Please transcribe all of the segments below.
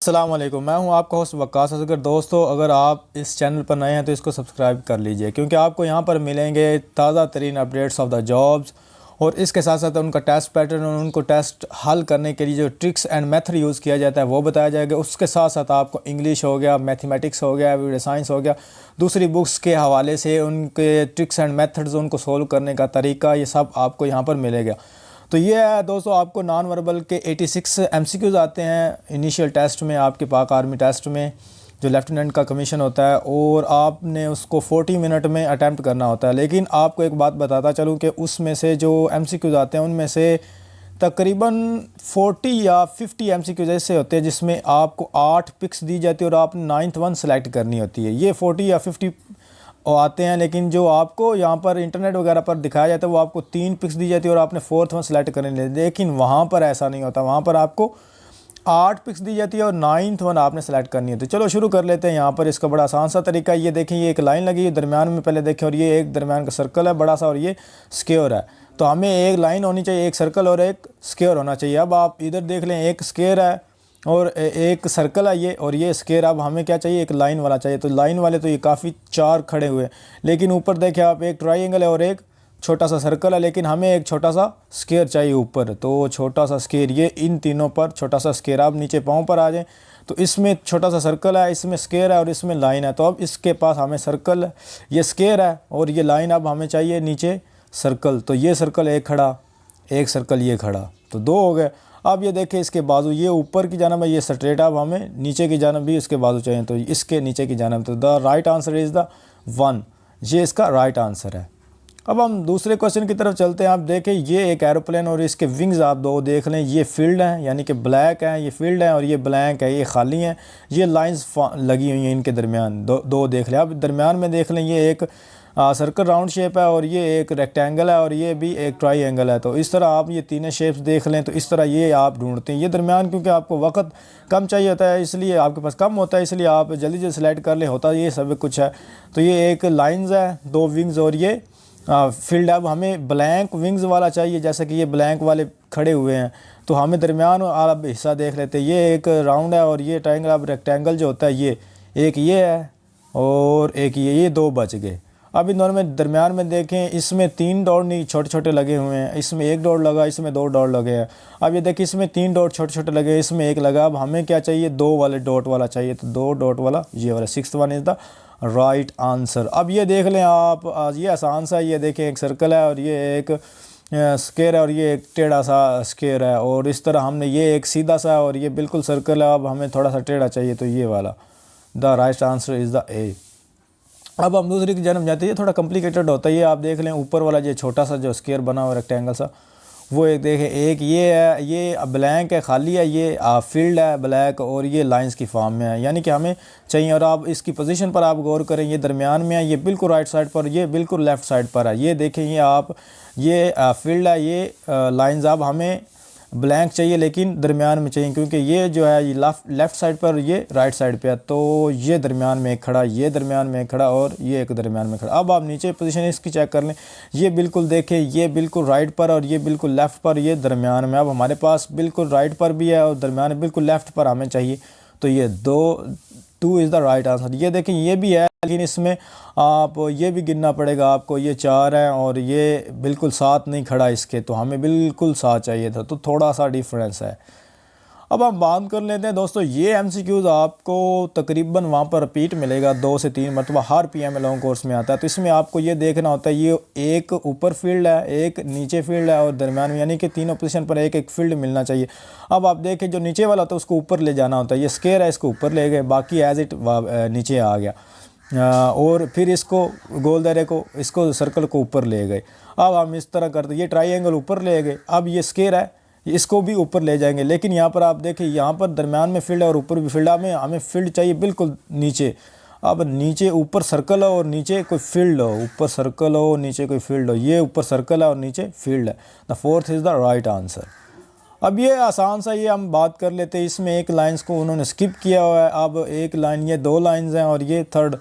अस्सलाम वालेकुम, मैं हूं आपका होस्ट वक्कास असगर। दोस्तों, अगर आप इस चैनल पर नए हैं तो इसको सब्सक्राइब कर लीजिए, क्योंकि आपको यहां पर मिलेंगे ताज़ा तरीन अपडेट्स ऑफ द जॉब्स और इसके साथ साथ उनका टेस्ट पैटर्न और उनको टेस्ट हल करने के लिए जो ट्रिक्स एंड मेथड यूज़ किया जाता है वो बताया जाएगा। उसके साथ साथ आपको इंग्लिश हो गया, मैथमेटिक्स हो गया, वीडियो साइंस हो गया, दूसरी बुक्स के हवाले से उनके ट्रिक्स एंड मेथड्स, उनको सोल्व करने का तरीका, ये सब आपको यहाँ पर मिलेगा। तो ये है दोस्तों, आपको नॉन वर्बल के 86 MCQs आते हैं इनिशियल टेस्ट में, आपके पाक आर्मी टेस्ट में जो लेफ्टिनेंट का कमीशन होता है, और आपने उसको 40 मिनट में अटैम्प्ट करना होता है। लेकिन आपको एक बात बताता चलूँ कि उसमें से जो MCQs आते हैं उनमें से तकरीबन 40 या 50 MCQs ऐसे होते हैं जिसमें आपको 8 पिक्स दी जाती है और आपने 9th वन सेलेक्ट करनी होती है। ये 40 या 50 आते हैं, लेकिन जो आपको यहाँ पर इंटरनेट वगैरह पर दिखाया जाता है वो आपको 3 पिक्स दी जाती है और आपने 4th वन सेलेक्ट करनी। लेकिन वहाँ पर ऐसा नहीं होता, वहाँ पर आपको 8 पिक्स दी जाती है और 9th वन आपने सेलेक्ट करनी है। तो चलो शुरू कर लेते हैं। यहाँ पर इसका बड़ा आसान सा तरीका, ये देखें, ये एक लाइन लगी है दरमियान में, पहले देखें, और ये एक दरमियान का सर्कल है बड़ा सा, और ये स्क्वायर है। तो हमें एक लाइन होनी चाहिए, एक सर्कल और एक स्क्वायर होना चाहिए। अब आप इधर देख लें, एक स्क्वायर है और एक सर्कल है ये, और ये स्क्वायर। अब हमें क्या चाहिए, एक लाइन वाला चाहिए। तो लाइन वाले तो ये काफ़ी 4 खड़े हुए हैं, लेकिन ऊपर देखें आप, एक ट्रायंगल है और एक छोटा सा सर्कल है, लेकिन हमें एक छोटा सा स्क्वायर चाहिए ऊपर। तो छोटा सा स्क्वायर, ये इन तीनों पर छोटा सा स्क्वायर। आप नीचे पाँव पर आ जाएं तो इसमें छोटा सा सर्कल है, इसमें स्क्वायर है और इसमें लाइन है। तो अब इसके पास हमें सर्कल, ये स्क्वायर है और ये लाइन, अब हमें चाहिए नीचे सर्कल। तो ये सर्कल एक खड़ा, एक सर्कल ये खड़ा, तो 2 हो गए। अब ये देखें, इसके बाजू, ये ऊपर की जानब है, ये स्ट्रेट। अब हमें नीचे की जानब भी इसके बाजू चाहिए, तो इसके नीचे की जानब। तो the right answer is the 1, ये इसका राइट आंसर है। अब हम दूसरे क्वेश्चन की तरफ चलते हैं। आप देखें, ये एक एरोप्लेन और इसके विंग्स आप 2 देख लें, ये फील्ड हैं, यानी कि ब्लैक है, ये फील्ड है और ये ब्लैंक है, ये खाली हैं। ये लाइंस लगी हुई हैं इनके दरमियान, दो देख लें। अब दरमियान में देख लें, ये एक सर्कल राउंड शेप है और ये एक रेक्टेंगल है और ये भी एक ट्रायंगल है। तो इस तरह आप ये तीनों शेप्स देख लें, तो इस तरह ये आप ढूंढते हैं। ये दरमियान, क्योंकि आपको वक्त कम चाहिए होता है, इसलिए आपके पास कम होता है, इसलिए आप जल्दी जल्दी सेलेक्ट कर लें, होता ये सब कुछ है। तो ये एक लाइंस है, 2 विंग्स और ये फील्ड। अब हमें ब्लैंक विंग्स वाला चाहिए, जैसे कि ये ब्लैंक वाले खड़े हुए हैं। तो हमें दरमियान आप हिस्सा देख लेते हैं, ये एक राउंड है और ये ट्रायंगल। अब रेक्टेंगल जो होता है, ये एक ये है और एक ये 2 बच गए। अब इन दोनों में दरमियान में देखें, इसमें 3 डॉट नहीं छोटे छोटे लगे हुए हैं, इसमें 1 डॉट लगा, इसमें 2 डॉट लगे हैं। अब ये देखिए, इसमें 3 डॉट छोटे छोटे लगे, इसमें 1 लगा। अब हमें क्या चाहिए, 2 वाले डॉट वाला चाहिए, तो 2 डॉट वाला ये वाला। 6th one is the right answer. अब ये देख लें आप, ये आसान सा, ये देखें, एक सर्कल है और ये एक स्क्वायर है और ये एक टेढ़ा सा स्क्वायर है, और इस तरह हमने, ये एक सीधा सा और ये बिल्कुल सर्कल है। अब हमें थोड़ा सा टेढ़ा चाहिए, तो ये वाला। The right answer is the ए। अब हम दूसरी की जन्म जाते हैं, थोड़ा कॉम्प्लिकेटेड होता है। ये आप देख लें, ऊपर वाला जो छोटा सा जो स्क्वायर बना हुआ रेक्टेंगल सा, वो एक देखें, एक ये है, ये ब्लैंक है, खाली है, ये फील्ड है ब्लैक, और ये लाइंस की फॉर्म में है, यानी कि हमें चाहिए। और आप इसकी पोजीशन पर आप गौर करें, ये दरमियान में है, ये बिल्कुल राइट साइड पर, ये बिल्कुल लेफ़्ट साइड पर है। ये देखें, ये आप, ये फील्ड है, ये लाइंस। अब हमें ब्लैंक चाहिए, लेकिन दरमियान में चाहिए, क्योंकि ये जो है, ये लेफ़्ट साइड पर, ये राइट साइड पे है। तो ये दरमियान में एक खड़ा, ये दरमियान में एक खड़ा और ये एक दरमियान में खड़ा। अब आप नीचे पोजीशन इसकी चेक कर लें, ये बिल्कुल देखें, ये बिल्कुल राइट पर और ये बिल्कुल लेफ़्ट पर, ये दरमियान में। अब हमारे पास बिल्कुल राइट पर भी है और दरमियान में बिल्कुल लेफ़्ट पर हमें चाहिए, तो ये 2 इज़ द राइट आंसर। ये देखें, ये भी है, लेकिन इसमें आप ये भी गिनना पड़ेगा आपको, ये 4 हैं और ये बिल्कुल 7 नहीं खड़ा इसके, तो हमें बिल्कुल 7 चाहिए था, तो थोड़ा सा डिफरेंस है। अब हम बात कर लेते हैं दोस्तों, ये MCQs आपको तकरीबन वहाँ पर रिपीट मिलेगा 2 से 3 मरतबा, हर PMA लॉन्ग कोर्स में आता है। तो इसमें आपको ये देखना होता है, ये एक ऊपर फील्ड है, एक नीचे फील्ड है और दरमियान में, यानी कि तीनों पोजीशन पर एक एक फील्ड मिलना चाहिए। अब आप देखें, जो नीचे वाला होता है उसको ऊपर ले जाना होता है, ये स्क्वायर है, इसको ऊपर ले गए, बाकी एज इट नीचे आ गया। और फिर इसको गोल दायरे को, इसको सर्कल को ऊपर ले गए। अब हम इस तरह करते, ये ट्रायंगल ऊपर ले गए। अब ये स्क्वायर है, इसको भी ऊपर ले जाएंगे, लेकिन यहाँ पर आप देखें, यहाँ पर दरमियान में फील्ड है और ऊपर भी फील्ड है। हमें फील्ड चाहिए बिल्कुल नीचे। अब नीचे, ऊपर सर्कल हो और नीचे कोई फील्ड हो, ऊपर सर्कल हो नीचे कोई फील्ड हो, ये ऊपर सर्कल है और नीचे फील्ड है। The 4th is the right answer. अब ये आसान सा, ये हम बात कर लेते हैं। इसमें एक लाइन्स को उन्होंने स्किप किया हुआ है। अब एक लाइन, ये 2 लाइन्स हैं और ये 3rd,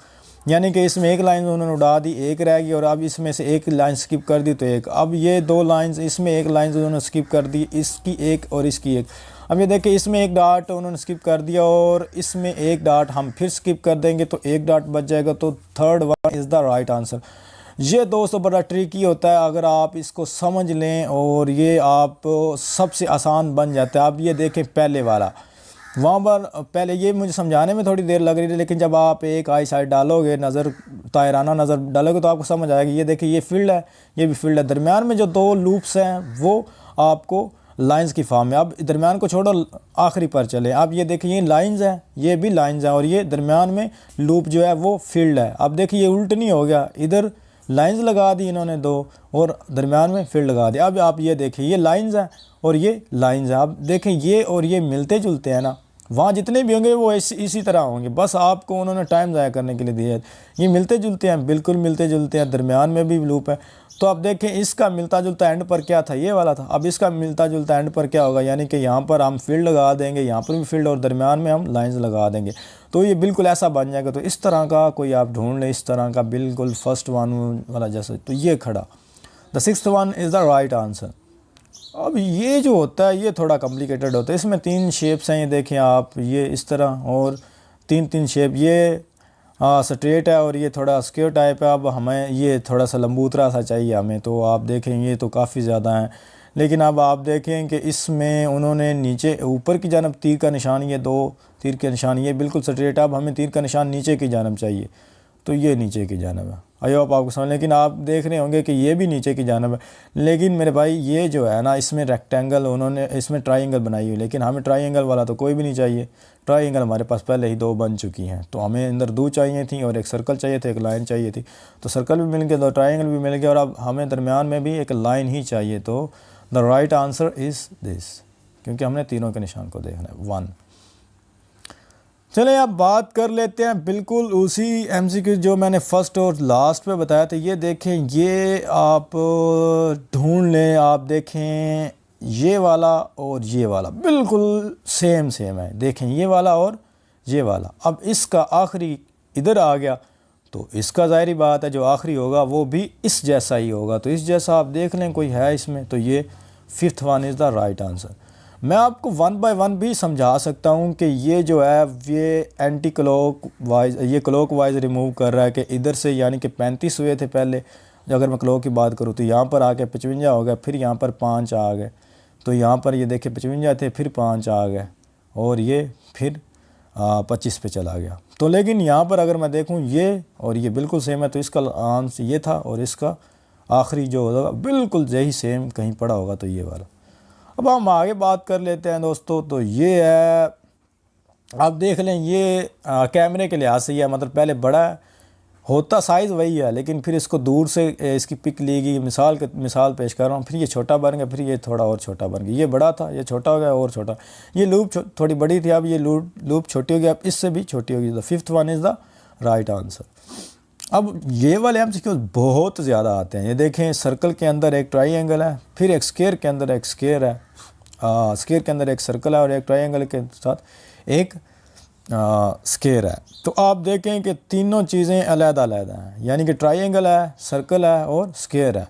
यानी कि इसमें एक लाइन उन्होंने उड़ा दी, एक रह गई, और अब इसमें से एक लाइन स्किप कर दी तो एक। अब ये 2 लाइंस, इसमें एक लाइन उन्होंने स्किप कर दी, इसकी एक और इसकी एक। अब ये देखिए इसमें एक डॉट उन्होंने स्किप कर दिया और इसमें एक डॉट हम फिर स्किप कर देंगे तो एक डॉट बच जाएगा, तो third one is the right answer. ये दोस्तों बड़ा ट्रिकी होता है, अगर आप इसको समझ लें और ये आप सबसे आसान बन जाता है। आप ये देखें पहले वाला, वहाँ पर पहले ये मुझे समझाने में थोड़ी देर लग रही थी, लेकिन जब आप एक आई साइड डालोगे, नज़र तायराना नज़र डालोगे तो आपको समझ आएगा। ये देखिए ये फील्ड है, ये भी फील्ड है, दरमियान में जो दो लूप्स हैं वो आपको लाइंस की फॉर्म में। अब दरमियान को छोड़ो, आखिरी पर चले। अब ये देखिए ये लाइंस हैं, ये भी लाइंस हैं और ये दरमियान में लूप जो है वो फील्ड है। अब देखिए ये उल्ट नहीं हो गया, इधर लाइंस लगा दी इन्होंने दो और दरमियान में फील्ड लगा दी। अब आप ये देखिए ये लाइंस हैं और ये लाइंस हैं। आप देखें ये और ये मिलते जुलते हैं ना, वहाँ जितने भी होंगे वो इसी तरह होंगे, बस आपको उन्होंने टाइम ज़ाया करने के लिए दिया है। ये मिलते जुलते हैं, बिल्कुल मिलते जुलते हैं, दरमियान में भी लूप है। तो अब देखें इसका मिलता जुलता एंड पर क्या था, ये वाला था। अब इसका मिलता जुलता एंड पर क्या होगा, यानी कि यहाँ पर हम फील्ड लगा देंगे, यहाँ पर भी फील्ड और दरमियान में हम लाइंस लगा देंगे, तो ये बिल्कुल ऐसा बन जाएगा। तो इस तरह का कोई आप ढूंढ लें, इस तरह का बिल्कुल फर्स्ट वन वाला जैसा, तो ये खड़ा। The sixth one is the right answer. अब ये जो होता है ये थोड़ा कॉम्प्लिकेटेड होता है, इसमें तीन शेप्स हैं, ये देखें आप, ये इस तरह और तीन शेप, ये स्ट्रेट है और ये थोड़ा स्क्वायर टाइप है। अब हमें ये थोड़ा सा लंबूतरा सा चाहिए हमें, तो आप देखें ये तो काफ़ी ज़्यादा हैं, लेकिन अब आप देखें कि इसमें उन्होंने नीचे ऊपर की जानब तीर का निशान, ये दो तीर के निशान, ये बिल्कुल स्ट्रेट है। अब हमें तीर का निशान नीचे की जानब चाहिए, तो ये नीचे की जानब है। आई होप आपको समझ, लेकिन आप देख रहे होंगे कि ये भी नीचे की जानब है। लेकिन मेरे भाई ये जो है ना, इसमें रेक्टेंगल उन्होंने, इसमें ट्राइंगल बनाई हुई, लेकिन हमें ट्राइंगल वाला तो कोई भी नहीं चाहिए। ट्राइंगल हमारे पास पहले ही दो बन चुकी हैं, तो हमें अंदर दो चाहिए थी और एक सर्कल चाहिए था, एक लाइन चाहिए थी। तो सर्कल भी मिल गया, दो ट्राइंगल भी मिल गया और अब हमें दरमियान में भी एक लाइन ही चाहिए। तो the right answer is this, क्योंकि हमने तीनों के निशान को देखना है, वन। चलें अब बात कर लेते हैं बिल्कुल उसी एमसीक्यू जो मैंने फ़र्स्ट और लास्ट पे बताया था। ये देखें, ये आप ढूंढ लें, आप देखें ये वाला और ये वाला बिल्कुल सेम है। देखें ये वाला और ये वाला। अब इसका आखिरी इधर आ गया, तो इसका ज़ाहिरी बात है जो आखिरी होगा वो भी इस जैसा ही होगा। तो इस जैसा आप देख लें कोई है इसमें, तो ये fifth one is the right answer. मैं आपको वन बाय वन भी समझा सकता हूँ कि ये जो है ये एंटी क्लॉक वाइज, ये क्लॉक वाइज रिमूव कर रहा है कि इधर से, यानी कि 35 हुए थे पहले, अगर मैं क्लॉक की बात करूँ तो यहाँ पर आके 55 हो गया, फिर यहाँ पर 5 आ गए, तो यहाँ पर ये देखिए 55 थे, फिर 5 आ गए और ये फिर 25 पे चला गया। तो लेकिन यहाँ पर अगर मैं देखूँ ये और ये बिल्कुल सेम है, तो इसका आंसर ये था और इसका आखिरी जो होगा बिल्कुल यही सेम कहीं पड़ा होगा, तो ये वाला। अब हम आगे बात कर लेते हैं दोस्तों। तो ये है, आप देख लें ये कैमरे के लिहाज से, यह मतलब पहले बड़ा होता साइज़ वही है, लेकिन फिर इसको दूर से इसकी पिक ली गई, मिसाल पेश कर रहा हूँ। फिर ये छोटा बन गया, फिर ये थोड़ा और छोटा बन गया, ये बड़ा था, ये छोटा हो गया और छोटा, ये लूप थोड़ी बड़ी थी, अब ये लूप छोटी हो गई, अब इससे भी छोटी होगी। The fifth one is the right answer. अब ये वाले एमसीक्यूज बहुत ज़्यादा आते हैं। ये देखें, सर्कल के अंदर एक ट्राइंगल है, फिर एक स्क्वायर के अंदर एक स्क्वायर है, स्क्वायर के अंदर एक सर्कल है और एक ट्राइंगल के साथ एक स्क्वायर है। तो आप देखें कि तीनों चीज़ें अलग-अलग हैं, यानी कि ट्राइंगल है, सर्कल है और स्क्वायर है।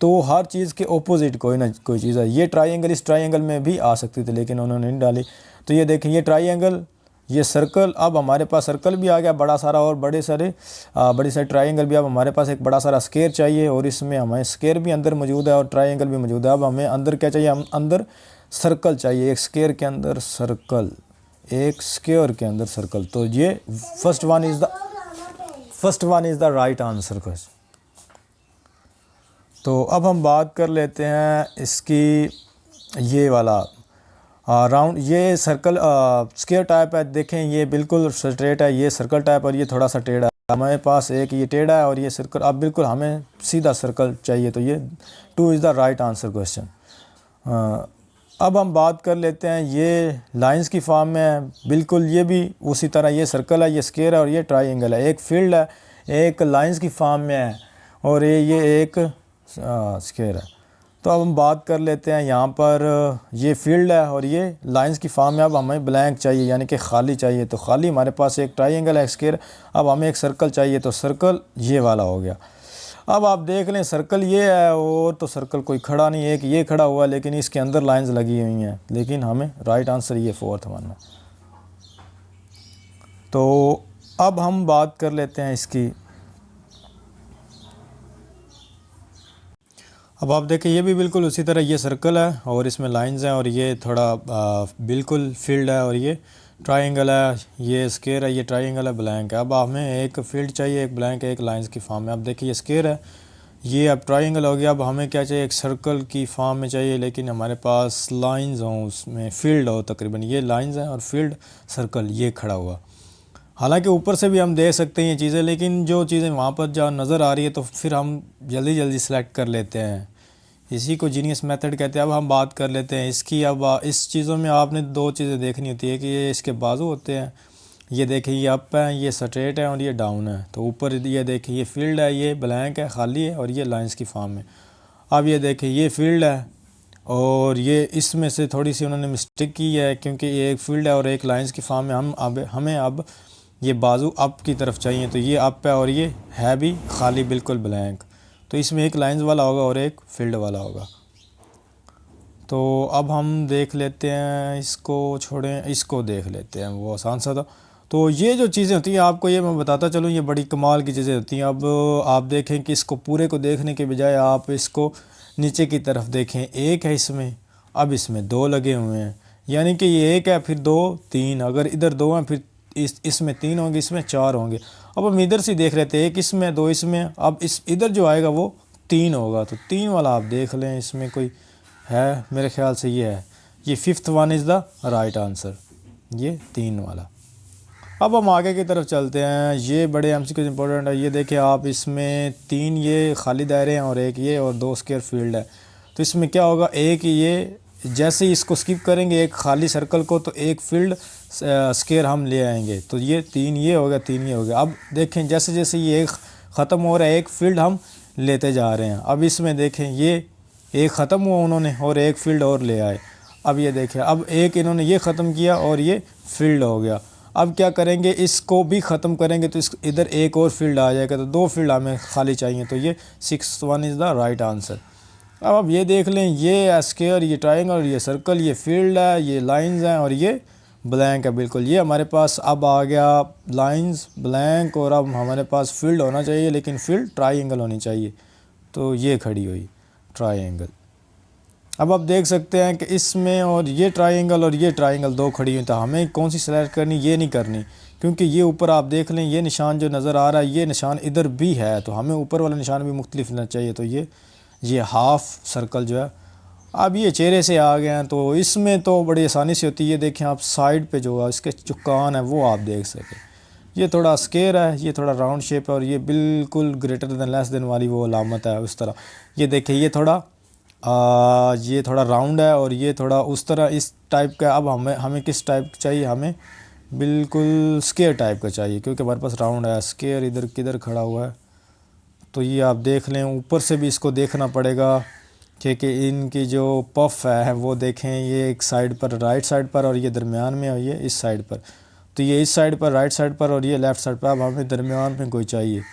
तो हर चीज़ के ऑपोजिट कोई ना कोई चीज़ है। ये ट्राइंगल इस ट्राइंगल में भी आ सकती थी, लेकिन उन्होंने नहीं डाली। तो ये देखें, ये ट्राइंगल, ये सर्कल, अब हमारे पास सर्कल भी आ गया बड़ा सारा और बड़ी सारी ट्राइंगल भी। अब हमारे पास एक बड़ा सारा स्क्वायर चाहिए और इसमें हमें स्क्वायर भी अंदर मौजूद है और ट्राइंगल भी मौजूद है। अब हमें अंदर क्या चाहिए, हम अंदर सर्कल चाहिए, एक स्क्वायर के अंदर सर्कल, एक स्क्वायर के अंदर सर्कल। तो ये first one is the right answer question. तो अब हम बात कर लेते हैं इसकी, ये वाला राउंड, ये सर्कल स्क्वायर टाइप है। देखें ये बिल्कुल स्ट्रेट है, ये सर्कल टाइप और ये थोड़ा सा टेढ़ा है। हमारे पास एक ये टेढ़ा है और ये सर्कल। अब बिल्कुल हमें सीधा सर्कल चाहिए, तो ये 2 is the right answer question. अब हम बात कर लेते हैं, ये लाइंस की फॉर्म में है बिल्कुल, ये भी उसी तरह, ये सर्कल है, ये स्क्वायर है और ये ट्राइंगल है। एक फील्ड है, एक लाइंस की फॉर्म में है और ये एक स्क्वायर है। तो अब हम बात कर लेते हैं, यहाँ पर ये फील्ड है और ये लाइंस की फॉर्म में। अब हमें ब्लैंक चाहिए, यानी कि खाली चाहिए। तो खाली हमारे पास एक ट्राइंगल है, स्क्वायर। अब हमें एक सर्कल चाहिए, तो सर्कल ये वाला हो गया। अब आप देख लें सर्कल ये है, और तो सर्कल कोई खड़ा नहीं, एक ये खड़ा हुआ है लेकिन इसके अंदर लाइंस लगी हुई हैं, लेकिन हमें राइट आंसर ये फोर्थ वन है। तो अब हम बात कर लेते हैं इसकी। अब आप देखें ये भी बिल्कुल उसी तरह ये सर्कल है और इसमें लाइंस हैं, और ये थोड़ा बिल्कुल फील्ड है, और ये ट्रायंगल है, ये स्क्वायर है, ये ट्रायंगल है, ब्लैंक है। अब हमें एक फील्ड चाहिए, एक ब्लैंक है, एक लाइंस की फॉर्म में। अब देखिए ये स्क्वायर है, ये अब ट्रायंगल हो गया। अब हमें क्या चाहिए, एक सर्कल की फॉर्म में चाहिए, लेकिन हमारे पास लाइंस हों, उसमें फील्ड हो, तकरीबन ये लाइंस हैं और फील्ड सर्कल ये खड़ा हुआ। हालांकि ऊपर से भी हम देख सकते हैं ये चीज़ें, लेकिन जो चीज़ें वहाँ पर जहाँ नज़र आ रही है तो फिर हम जल्दी जल्दी सेलेक्ट कर लेते हैं। इसी को जीनियस मेथड कहते हैं। अब हम बात कर लेते हैं इसकी। अब इस चीज़ों में आपने दो चीज़ें देखनी होती है कि ये इसके बाजू होते हैं, ये देखें ये अप है, ये स्ट्रेट है और ये डाउन है। तो ऊपर ये देखें ये फील्ड है, ये ब्लैंक है, खाली है, और ये लाइंस की फॉर्म में। अब ये देखें ये फील्ड है, और ये इसमें से थोड़ी सी उन्होंने मिस्टेक की है, क्योंकि ये एक फील्ड है और एक लाइंस की फॉर्म में। हमें अब ये बाजू अप की तरफ चाहिए, तो ये अप है और ये है भी खाली बिल्कुल ब्लैंक। तो इसमें एक लाइंस वाला होगा और एक फील्ड वाला होगा। तो अब हम देख लेते हैं, इसको छोड़ें, इसको देख लेते हैं, वो आसान सा था। तो ये जो चीज़ें होती हैं आपको ये मैं बताता चलूँ, ये बड़ी कमाल की चीज़ें होती हैं। अब आप देखें कि इसको पूरे को देखने के बजाय आप इसको नीचे की तरफ देखें। एक है इसमें, अब इसमें दो लगे हुए हैं, यानी कि ये एक है फिर दो तीन, अगर इधर दो हैं फिर इसमें तीन होंगे, इसमें चार होंगे। अब हम इधर से देख लेते हैं, एक इसमें दो इसमें, अब इस इधर जो आएगा वो तीन होगा। तो तीन वाला आप देख लें, इसमें कोई है, मेरे ख्याल से ये है, ये fifth one is the right answer, ये तीन वाला। अब हम आगे की तरफ चलते हैं, ये बड़े एमसीक्यू इंपॉर्टेंट है। ये देखें आप, इसमें तीन ये खाली दायरे हैं और एक ये, और दो स्क्वायर फील्ड है। तो इसमें क्या होगा, एक ये जैसे ही इसको स्किप करेंगे एक खाली सर्कल को, तो एक फील्ड स्क्वायर हम ले आएंगे। तो ये तीन ये हो गया, तीन ये हो गया। अब देखें जैसे जैसे ये एक ख़त्म हो रहा है, एक फील्ड हम लेते जा रहे हैं। अब इसमें देखें ये एक ख़त्म हुआ उन्होंने और एक फील्ड और ले आए। अब ये देखें, अब एक इन्होंने ये ख़त्म किया और ये फील्ड हो गया। अब क्या करेंगे, इसको भी ख़त्म करेंगे तो इस इधर एक और फील्ड आ जाएगा, तो दो फील्ड हमें खाली चाहिए। तो ये six one is the right answer. अब आप ये देख लें, ये स्क्वायर, ये ट्रायंगल, ये सर्कल, ये फील्ड है, ये लाइंस हैं और ये ब्लैंक है बिल्कुल। ये हमारे पास अब आ गया लाइंस, ब्लैंक, और अब हमारे पास फील्ड होना चाहिए, लेकिन फील्ड ट्रायंगल होनी चाहिए। तो ये खड़ी हुई ट्रायंगल। अब आप देख सकते हैं कि इसमें और ये ट्रायंगल दो खड़ी हुई, तो हमें कौन सी सेलेक्ट करनी, ये नहीं करनी, क्योंकि ये ऊपर आप देख लें, ये निशान जो नज़र आ रहा है, ये निशान इधर भी है, तो हमें ऊपर वाला निशान भी मुख्तलिफ लेना चाहिए। तो ये हाफ सर्कल जो है, अब ये चेहरे से आ गए हैं, तो इसमें तो बड़ी आसानी से होती है। ये देखें आप साइड पे जो है इसके जो कान है वो आप देख सकें, ये थोड़ा स्क्वायर है, ये थोड़ा राउंड शेप है, और ये बिल्कुल ग्रेटर देन लेस देन वाली वो अलामत है उस तरह। ये देखें ये थोड़ा राउंड है और ये थोड़ा उस तरह इस टाइप का। अब हमें किस टाइप चाहिए, हमें बिल्कुल स्क्वायर टाइप का चाहिए, क्योंकि हमारे पास राउंड है। स्क्वायर इधर किधर खड़ा हुआ है, तो ये आप देख लें, ऊपर से भी इसको देखना पड़ेगा कि इनकी जो पफ है वो देखें, ये एक साइड पर राइट साइड पर, और ये दरमियान में, और ये इस साइड पर। तो ये इस साइड पर राइट साइड पर, और ये लेफ़्ट साइड पर। अब हमें दरमियान में कोई चाहिए,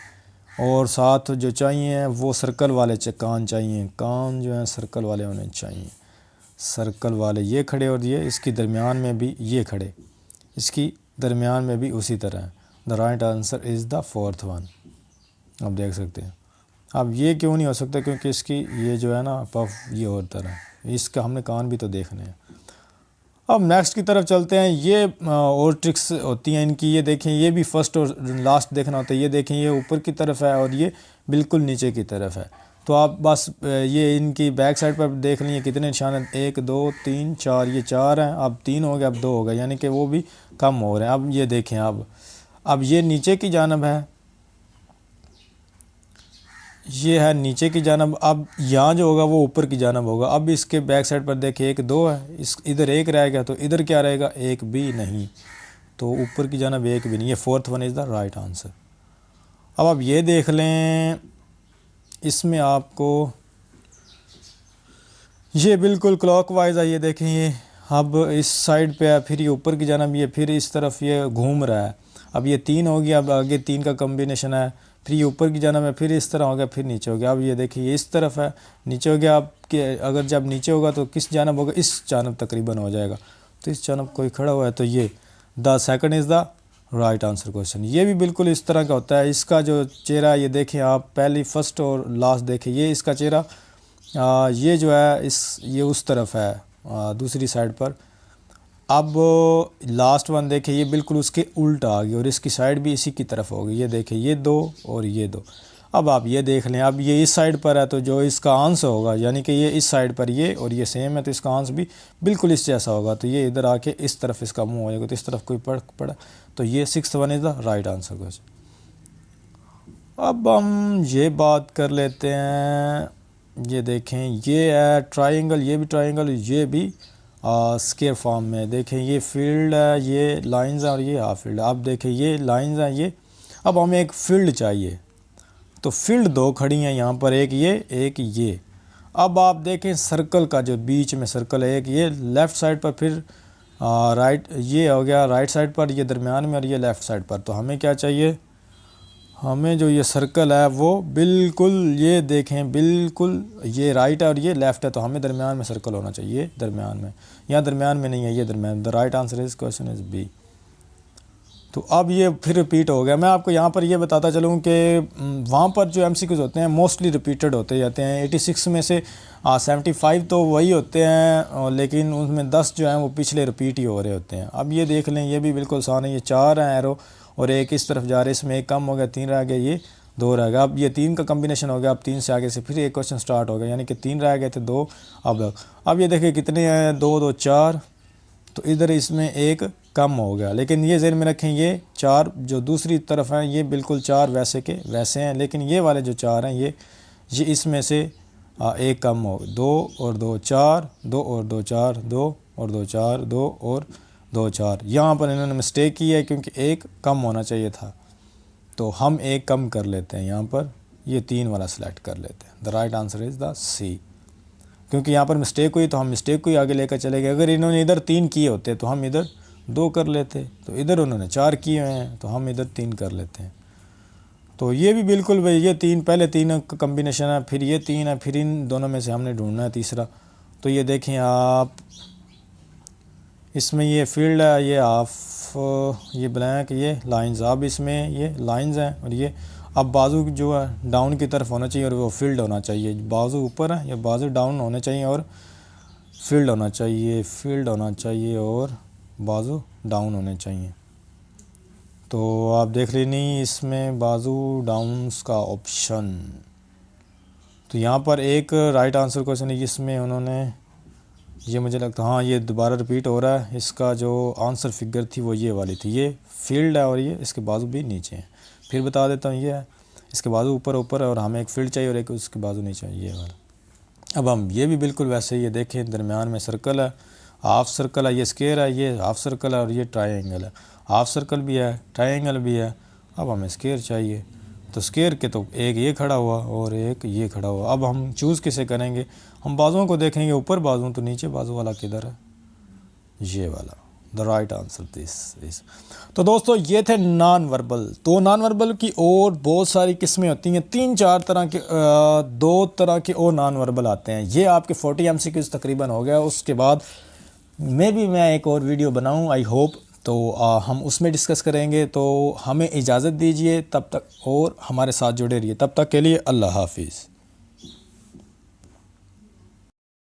और साथ जो चाहिए वो सर्कल वाले कान चाहिए। कान जो है सर्कल वाले होने चाहिए, सर्कल वाले ये खड़े, और ये इसकी दरमियान में भी ये खड़े, इसकी दरमियान में भी उसी तरह। The right answer is the fourth one. आप देख सकते हैं। अब ये क्यों नहीं हो सकता, क्योंकि इसकी ये जो है ना पफ ये और तरह, इसका हमने कान भी तो देखने हैं। अब नेक्स्ट की तरफ चलते हैं। ये और ट्रिक्स होती हैं इनकी, ये देखें, ये भी फर्स्ट और लास्ट देखना होता है। ये देखें ये ऊपर की तरफ है और ये बिल्कुल नीचे की तरफ है। तो आप बस ये इनकी बैक साइड पर देख लीजिए कितने निशान हैं, 1 2 3 4, ये 4 हैं, अब 3 हो गए, अब 2 हो गए, यानी कि वो भी कम हो रहे हैं। अब ये देखें, अब ये नीचे की जानब है, ये है नीचे की जानब। अब यहाँ जो होगा वो ऊपर की जानब होगा। अब इसके बैक साइड पर देखिए 1 2 है, इस इधर 1 रहेगा, तो इधर क्या रहेगा, 1 भी नहीं, तो ऊपर की जानब 1 भी नहीं। ये fourth one is the right answer. अब आप ये देख लें, इसमें आपको ये बिल्कुल क्लॉकवाइज है। ये देखें, ये अब इस साइड पे है, फिर ये ऊपर की जानब, ये फिर इस तरफ ये घूम रहा है। अब ये 3 हो गया, अब आगे 3 का कम्बिनेशन है, फिर ये ऊपर की जानब है, फिर इस तरह हो गया, फिर नीचे हो गया। अब ये देखिए ये इस तरफ है, नीचे हो गया। आपके अगर जब नीचे होगा तो किस जानब होगा, इस जानब तकरीबन हो जाएगा। तो इस जानब कोई खड़ा हुआ है, तो ये the second is the right answer question. ये भी बिल्कुल इस तरह का होता है। इसका जो चेहरा ये देखें आप, पहली फर्स्ट और लास्ट देखें, ये इसका चेहरा ये जो है ये उस तरफ है दूसरी साइड पर। अब लास्ट वन देखें, ये बिल्कुल उसके उल्टा आ गई और इसकी साइड भी इसी की तरफ होगी। ये देखें ये 2 और ये 2। अब आप ये देख लें, अब ये इस साइड पर है तो जो इसका आंसर होगा, यानी कि ये इस साइड पर ये और ये सेम है, तो इसका आंसर भी बिल्कुल इस जैसा होगा। तो ये इधर आके इस तरफ इसका मुंह हो जाएगा, तो इस तरफ कोई पड़ा, तो ये 6th one is the right answer question. अब हम ये बात कर लेते हैं, ये देखें ये है ट्राइंगल, ये भी ट्राइंगल, ये भी स्क्वायर फॉर्म में। देखें ये फील्ड है, ये लाइंस है और ये हाफ फील्ड है। अब देखें ये लाइंस हैं ये। अब हमें एक फील्ड चाहिए, तो फील्ड 2 खड़ी हैं यहाँ पर, एक ये। अब आप देखें सर्कल का जो बीच में सर्कल है, एक ये लेफ़्ट साइड पर, फिर राइट ये हो गया राइट साइड पर, ये दरमियान में और ये लेफ़्ट साइड पर। तो हमें क्या चाहिए, हमें जो ये सर्कल है वो बिल्कुल ये देखें बिल्कुल ये राइट है और ये लेफ़्ट है, तो हमें दरमियान में सर्कल होना चाहिए, दरमियान में। यहाँ दरमियान में नहीं है, ये दरमियान। The right answer is question is B. तो अब ये फिर रिपीट हो गया। मैं आपको यहाँ पर ये बताता चलूँ कि वहाँ पर जो MCQs होते हैं मोस्टली रिपीटेड होते जाते हैं। 86 में से 75 तो वही होते हैं, लेकिन उनमें 10 जो हैं वो पिछले रिपीट ही हो रहे होते हैं। अब ये देख लें, ये भी बिल्कुल आसान है। ये 4 हैं एरो और एक इस तरफ जा रहे हैं, इसमें एक कम हो गया, 3 रह गया, ये 2 रह गया। अब ये 3 का कम्बिनेशन हो गया। अब 3 से आगे से फिर एक क्वेश्चन स्टार्ट हो गया, यानी कि 3 रह गए थे, 2 अब ये देखिए कितने हैं, 2 2 4, तो इधर इसमें एक कम हो गया। लेकिन ये ज़हन में रखें, ये 4 जो दूसरी तरफ हैं ये बिल्कुल 4 वैसे के वैसे हैं, लेकिन ये वाले जो 4 हैं ये इसमें से एक कम हो, 2 और 2 4, 2 और 2 4, 2 और 2 4, 2 और 2 4। यहाँ पर इन्होंने मिस्टेक की है क्योंकि एक कम होना चाहिए था, तो हम एक कम कर लेते हैं यहाँ पर, ये 3 वाला सेलेक्ट कर लेते हैं। The right answer is the C. क्योंकि यहाँ पर मिस्टेक हुई तो हम मिस्टेक को ही आगे लेकर चले गए। अगर इन्होंने इधर 3 किए होते तो हम इधर 2 कर लेते, तो इधर उन्होंने 4 किए हुए हैं तो हम इधर 3 कर लेते हैं। तो ये भी बिल्कुल भाई, ये 3 पहले 3 का कम्बिनेशन है, फिर ये 3 है, फिर इन दोनों में से हमने ढूंढना है तीसरा। तो ये देखें आप, इसमें ये फील्ड है, ये हाफ, ये ब्लैंक, ये लाइंस। अब इसमें ये लाइंस हैं और ये अब बाजू जो है डाउन की तरफ होना चाहिए और वो फील्ड होना चाहिए। बाजू ऊपर है या बाजू डाउन होने चाहिए और फील्ड होना चाहिए, फील्ड होना चाहिए और बाजू डाउन होने चाहिए। तो आप देख लेनी इसमें बाजू डाउन्स का ऑप्शन। तो यहाँ पर एक राइट आंसर क्वेश्चन है, इसमें उन्होंने ये मुझे लगता हाँ ये दोबारा रिपीट हो रहा है। इसका जो आंसर फिगर थी वो ये वाली थी, ये फील्ड है और ये इसके बाजू भी नीचे हैं। फिर बता देता हूँ, ये है इसके बाजू ऊपर है और हमें एक फील्ड चाहिए और एक उसके बाजू नीचे है, ये वाला। अब हम ये भी बिल्कुल वैसे ही, ये देखें दरमियान में सर्कल है, हाफ सर्कल है, ये स्क्वायर है, ये हाफ सर्कल है और ये ट्रायंगल है। हाफ सर्कल भी है, ट्रायंगल भी है। अब हमें स्क्वायर चाहिए, तो स्क्वायर के तो एक ये खड़ा हुआ और एक ये खड़ा हुआ। अब हम चूज़ किसे करेंगे, हम बाजुओं को देखेंगे, ऊपर बाजू तो नीचे बाजू वाला किधर है, ये वाला। The right answer this is. तो दोस्तों ये थे नॉन वर्बल। तो नॉन वर्बल की और बहुत सारी किस्में होती हैं, 3-4 तरह के 2 तरह के और नॉन वर्बल आते हैं। ये आपके 40 MCQs तकरीबन हो गया। उसके बाद मैं एक और वीडियो बनाऊं, आई होप, तो हम उसमें डिस्कस करेंगे। तो हमें इजाज़त दीजिए तब तक और हमारे साथ जुड़े रहिए। तब तक के लिए अल्लाह हाफिज़।